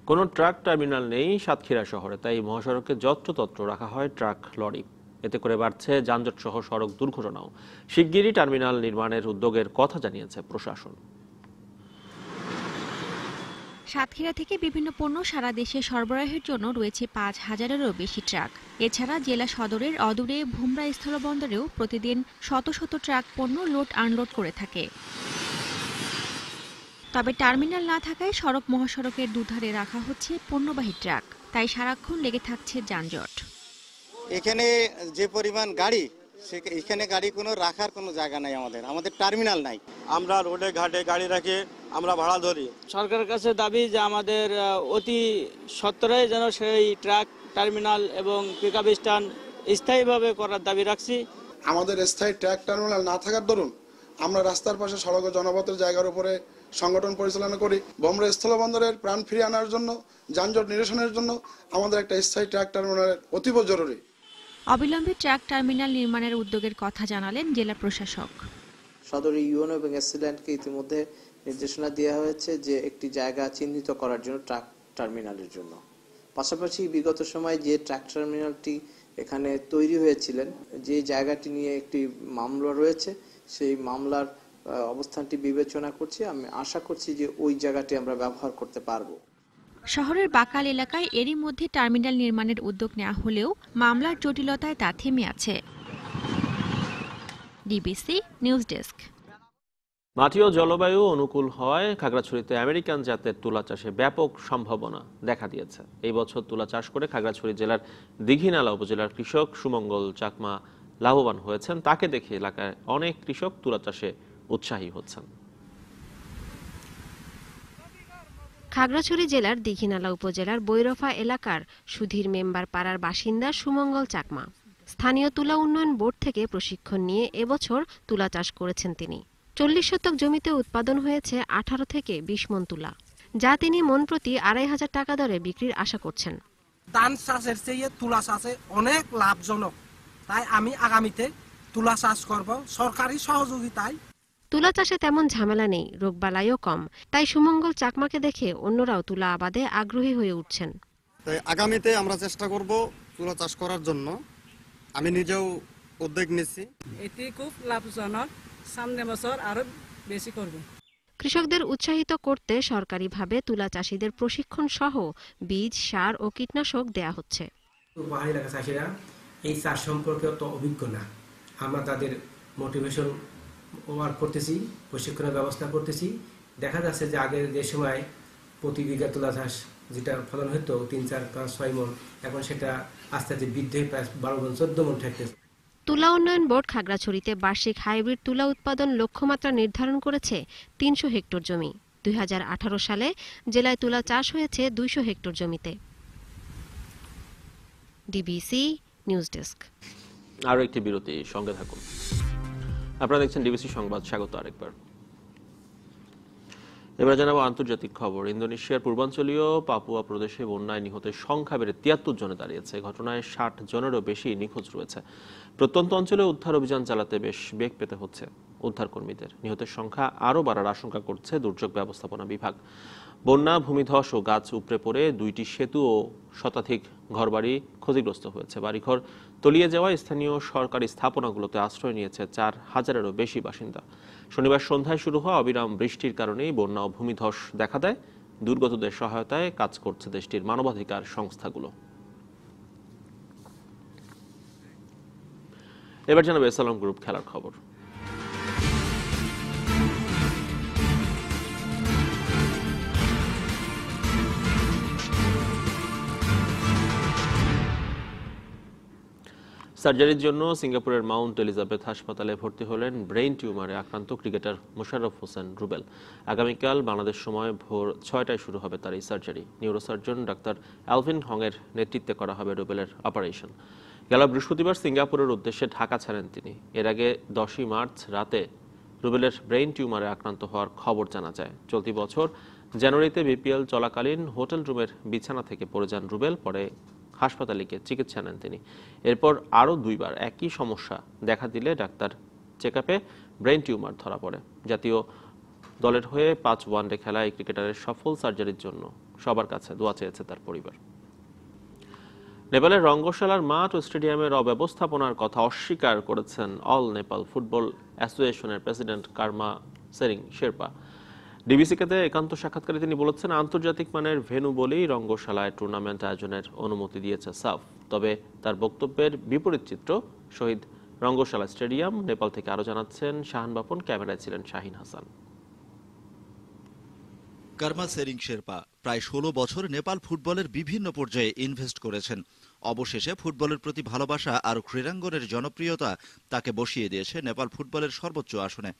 কোনো ট্রাক টার্মিনাল নেই সাতক্ষীরা শহরে, তাই মহাসড়কে যত্রতত্র রাখা হয় ট্রাক, লরি। এতে করে বাড়ছে যানজট সহ সড়ক দুর্ঘটনাও। শিগগিরই টার্মিনাল নির্মাণের উদ্যোগের কথা জানিয়েছে প্রশাসন। সাতক্ষীরা থেকে বিভিন্ন পণ্য সারা দেশে সরবরাহের জন্য রয়েছে 5,000-এরও বেশি ট্রাক। এছাড়া জেলা সদরের অদূরে ভুমরা স্থলবন্দরেও প্রতিদিন শত শত ট্রাক পণ্য লোড আনলোড করে থাকে। তবে টার্মিনাল না থাকায় সড়ক মহাসড়কের দুধারে রাখা হচ্ছে পণ্যবাহী ট্রাক, তাই সারাক্ষণ লেগে থাকছে যানজট। এখানে যে পরিমাণ গাড়ি, এখানে গাড়ি কোনো রাখার কোনো জায়গা নাই, আমাদের টার্মিনাল নাই। আমরা রোডে ঘাটে গাড়ি রাখি, আমরা ভাড়া ধরি। সরকারের কাছে দাবি যে আমাদের অতি সত্বরে যেন সেই ট্রাক টার্মিনাল এবং পিকআপ স্ট্যান্ড স্থায়ীভাবে করার দাবি রাখছি। আমাদের স্থায়ী ট্রাক টার্মিনাল না থাকার দরুন আমরা রাস্তার পাশে সড়ক ও জনপথের জায়গার উপরে সংগঠন পরিচালনা করি। ভুমরা স্থলবন্দরের প্রাণ ফিরিয়ে আনার জন্য, যানজট নিরসনের জন্য আমাদের একটা স্থায়ী ট্রাক টার্মিনাল অতীব জরুরি। অবিলম্বে ট্রাক টার্মিনাল নির্মাণের উদ্যোগের কথা জানালেন জেলা প্রশাসক। সদরে ইউএনও এবং এসসিল্যান্ডকে ইতিমধ্যে নির্দেশনা দেওয়া হয়েছে যে একটি জায়গা চিহ্নিত করার জন্য ট্রাক টার্মিনালের জন্য। পাশাপাশি বিগত সময় যে ট্রাক টার্মিনালটি এখানে তৈরি হয়েছিলেন, যে জায়গাটি নিয়ে একটি মামলা রয়েছে, সেই মামলার অবস্থানটি বিবেচনা করছি। আমি আশা করছি যে ওই জায়গাটি আমরা ব্যবহার করতে পারবো। শহরের বাকাল এলাকায় এরই মধ্যে টার্মিনাল নির্মাণের উদ্যোগ নেওয়া হলেও মামলার জটিলতায় তা থেমে আছে। DBC news desk. মাটি ও জলবায়ু অনুকূল হয় খাগড়াছড়িতে আমেরিকান জাতের তুলা চাষে ব্যাপক সম্ভাবনা দেখা দিয়েছে। এই বছর তুলা চাষ করে খাগড়াছড়ি জেলার দীঘিনালা উপজেলার কৃষক সুমঙ্গল চাকমা লাভবান হয়েছেন। তাকে দেখে এলাকায় অনেক কৃষক তুলা চাষে উৎসাহী হচ্ছেন। খাগড়াছড়ি জেলার দীঘিনালা উপজেলার বৈরফা এলাকার সুধীর মেম্বার পাড়ার বাসিন্দা সুমঙ্গল চাকমা স্থানীয় তুলা উন্নয়ন বোর্ড থেকে প্রশিক্ষণ নিয়ে এবছর তুলা চাষ করেছেন তিনি। 40 শতক জমিতে উৎপাদন হয়েছে 18 থেকে 20 মণ তুলা, যা তিনি মণ প্রতি 2,500 টাকা দরে বিক্রির আশা করছেন। ধান চাষের চেয়ে তুলা চাষে অনেক লাভজনক, তাই আমি আগামীতে তুলা চাষ করব সরকারি সহযোগিতায়। তুলা চাষে তেমন ঝামেলা নেই, রোগবালাইও কম, তাই সুমঙ্গল চাকমাকে দেখে অন্যরাও তুলা আবাদে আগ্রহী হয়ে উঠছেন। তাই আগামীতে আমরা চেষ্টা করব তুলা চাষ করার জন্য। আমি নিজেও উদ্যোগ নিচ্ছি। এটি খুব লাভজনক, সামনে বছর আরো বেশি করব। কৃষকদের উৎসাহিত করতে সরকারিভাবে তুলা চাষীদের প্রশিক্ষণ সহ বীজ, সার ও কীটনাশক দেয়া হচ্ছে। পাহাড়ি এলাকা চাষিরা এই চাষ সম্পর্কে অত অভিজ্ঞ না, আমরা তাদের মোটিভেশন ওয়ার্ক করতেছি, প্রশিক্ষণের ব্যবস্থা করতেছি দেখা যাচ্ছে যে আগে যে সময় প্রতি বিঘা তুলা চাষ যেটা ফলন হতো 3, 4, 5, 6 মণ, এখন সেটা আস্তে আস্তে বৃদ্ধি হয়ে প্রায় 12 মণ 14 মণ ঠেকতেছে। তুলা উন্নয়ন বোর্ড খাগড়াছড়িতে বার্ষিক হাইব্রিড তুলা উৎপাদন লক্ষ্যমাত্রা নির্ধারণ করেছে 300 হেক্টর জমি। 2018 সালে জেলায় তুলা চাষ হয়েছে 200 হেক্টর জমিতে। DBC news desk. আরও একটি বিরতি, সঙ্গে থাকুন। আপনারা দেখছেন ডিবিসি সংবাদ, স্বাগত আরেকবার। এবার জানাবো আন্তর্জাতিক খবর। ইন্দোনেশিয়ার পূর্বাঞ্চলীয় পাপুয়া প্রদেশে বন্যায় নিহতের সংখ্যা বেড়ে 73 জনে দাঁড়িয়েছে। ঘটনায় 60 জনেরও বেশি নিখোঁজ রয়েছে। প্রত্যন্ত অঞ্চলে উদ্ধার অভিযান চালাতে বেশ বেগ পেতে হচ্ছে উদ্ধার কর্মীদের। নিহতের সংখ্যা আরও বাড়ার আশঙ্কা করছে দুর্যোগ ব্যবস্থাপনা বিভাগ। বন্যা, ভূমিধস ও গাছ উপড়ে পড়ে 2টি সেতু ও শতাধিক ঘরবাড়ি ক্ষতিগ্রস্ত হয়েছে। বাড়িঘর তলিয়ে যাওয়ায় স্থানীয় সরকারি স্থাপনাগুলোতে আশ্রয় নিয়েছে 4000-এরও বেশি বাসিন্দা। শনিবার সন্ধ্যায় শুরু হওয়া অবিরাম বৃষ্টির কারণেই বন্যা ও ভূমিধস দেখা দেয়। দুর্গতদের সহায়তায় কাজ করছে দেশটির মানবাধিকার সংস্থাগুলো। এবার জানাবো এসএলএম গ্রুপ খেলার খবর। সার্জারির জন্য সিঙ্গাপুরের মাউন্ট এলিজাবেথ হাসপাতালে ভর্তি হলেন ব্রেইন টিউমারে আক্রান্ত ক্রিকেটার মোশাররফ হোসেন রুবেল। আগামীকাল বাংলাদেশ সময় ভোর 6টায় শুরু হবে তার এই সার্জারি। নিউরোসার্জন ডাক্তার অ্যালভিন হংয়ের নেতৃত্বে করা হবে রুবেলের অপারেশন। গেল বৃহস্পতিবার সিঙ্গাপুরের উদ্দেশ্যে ঢাকা ছাড়েন তিনি। এর আগে 10ই মার্চ রাতে রুবেলের ব্রেইন টিউমারে আক্রান্ত হওয়ার খবর জানা যায়। চলতি বছর জানুয়ারিতে বিপিএল চলাকালীন হোটেল রুমের বিছানা থেকে পড়ে যান রুবেল। পরে হাসপাতালে গিয়ে চিকিৎসা নেন তিনি। এরপর আরও 2বার একই সমস্যা দেখা দিলে ডাক্তার চেকআপে ব্রেইন টিউমার ধরা পড়ে। জাতীয় দলের হয়ে 5 ওয়ানডে খেলায় ক্রিকেটারের সফল সার্জারির জন্য সবার কাছে দোয়া চেয়েছে তার পরিবার। নেপালের রঙ্গশালার মাঠ ও স্টেডিয়ামের অব্যবস্থাপনার কথা অস্বীকার করেছেন অল নেপাল ফুটবল অ্যাসোসিয়েশনের প্রেসিডেন্ট কার্মা সেরিং শেরপা। ডিবিসিকে একান্ত সাক্ষাৎকারে তিনি বলেছেন, আন্তর্জাতিক মানের ভেন্যু বলেই রঙ্গশালায় টুর্নামেন্ট আয়োজনের অনুমতি দিয়েছে সাফ। তবে তার বক্তব্যের বিপরীত চিত্র শহীদ রঙ্গশালা স্টেডিয়াম। নেপাল থেকে আরো জানাচ্ছেন শাহান বাপন, ক্যামেরায় ছিলেন শাহিন হাসান। কার্মা সেরিং শেরপা প্রায় 16 বছর নেপাল ফুটবলের বিভিন্ন পর্যায়ে ইনভেস্ট করেছেন। অবশেষে ফুটবলের প্রতি ভালোবাসা আর ক্রীড়াঙ্গনের জনপ্রিয়তা তাকে বসিয়ে দিয়েছে নেপাল ফুটবলের সর্বোচ্চ আসনে।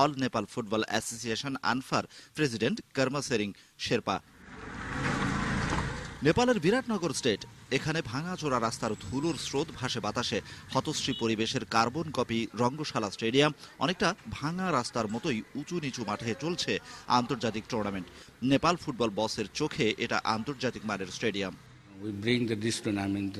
অল নেপাল ফুটবল অ্যাসোসিয়েশন আনফার প্রেসিডেন্ট কার্মা সেরিং শেরপা। নেপালের বিরাটনগর স্টেট, এখানে ভাঙাচোরা রাস্তার ধুলোর স্রোত ভাসে বাতাসে। হতশ্রী পরিবেশের কার্বন কপি রঙ্গশালা স্টেডিয়াম। অনেকটা ভাঙা রাস্তার মতোই উঁচু নিচু মাঠে চলছে আন্তর্জাতিক টুর্নামেন্ট। নেপাল ফুটবল বসের চোখে এটা আন্তর্জাতিক মানের stadium. We bring this tournament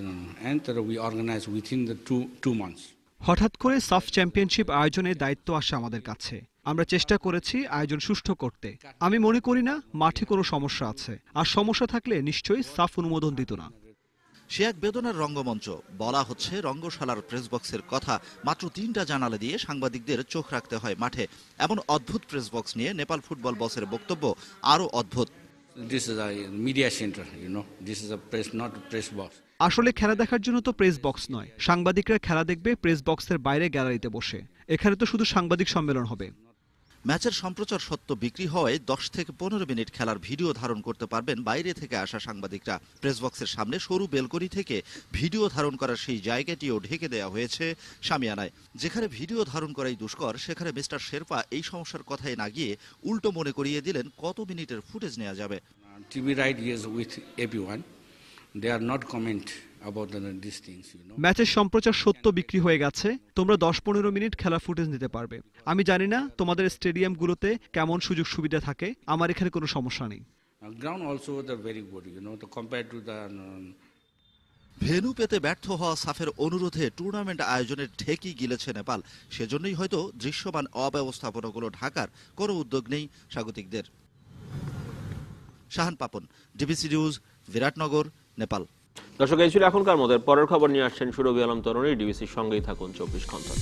and we organize within the two months. হঠাৎ করে সাফ চ্যাম্পিয়নশিপ আয়োজনের দায়িত্ব আসে আমাদের কাছে। আমরা চেষ্টা করেছি আয়োজন সুষ্ঠু করতে। আমি মনে করি না মাঠে কোনো সমস্যা আছে, আর সমস্যা থাকলে নিশ্চয়ই সাফ অনুমোদন দিত না। সে এক বেদনার রঙ্গমঞ্চ। বলা হচ্ছে রঙ্গশালার প্রেস বক্সের কথা। মাত্র 3টা জানালা দিয়ে সাংবাদিকদের চোখ রাখতে হয় মাঠে। এমন অদ্ভুত প্রেস বক্স নিয়ে নেপাল ফুটবল বসের বক্তব্য আরও অদ্ভুত। This is a media center, this is a press, not a press box. আসলে খেলা দেখার জন্য তো প্রেস বক্স নয়। সাংবাদিকরা খেলা দেখবে প্রেস বক্সের বাইরে গ্যালারিতে বসে। এখানে তো শুধু সাংবাদিক সম্মেলন হবে। ম্যাচের সম্প্রচার সত্ত্ব বিক্রি হওয়ায় 10 থেকে 15 মিনিট খেলার ভিডিও ধারণ করতে পারবেন বাইরে থেকে আসা সাংবাদিকরা। প্রেস বক্সের সামনে সরু বেলকনি থেকে ভিডিও ধারণ করার সেই জায়গাটিও ঢেকে দেওয়া হয়েছে শামিয়ানায়। যেখানে ভিডিও ধারণ করাই দুষ্কর, সেখানে মিস্টার শেরপা এই সমস্যার কথায় না গিয়ে উল্টো মনে করিয়ে দিলেন কত মিনিটের ফুটেজ নেওয়া যাবে। TV right is with everyone. They are not comment about these things. ম্যাচের সম্প্রচার সত্য বিক্রি হয়ে গেছে। তোমরা 10-15 মিনিট খেলা ফুটেজ নিতে পারবে। আমি জানি না তোমাদের স্টেডিয়ামগুলোতে কেমন সুযোগ সুবিধা থাকে। আমার এখানে কোনো সমস্যা নেই। Ground also they're very good, compared to the venue পেতে ব্যর্থ হওয়া সাফের অনুরোধে টুর্নামেন্ট আয়োজনের ঠেকি গিলেছে নেপাল। সেজন্যই হয়তো দৃশ্যমান অব্যবস্থাপনাগুলো ঢাকার কোনো উদ্যোগ নেই স্বাগতিকদের। Shahan Papon, DBC news, Biratnagar, Nepal. দর্শক, এই ছিল এখনকার মতো। পরের খবর নিয়ে আসছেন সুরভি আলম তরুণী। ডিবিসির সঙ্গেই থাকুন 24 ঘন্টা।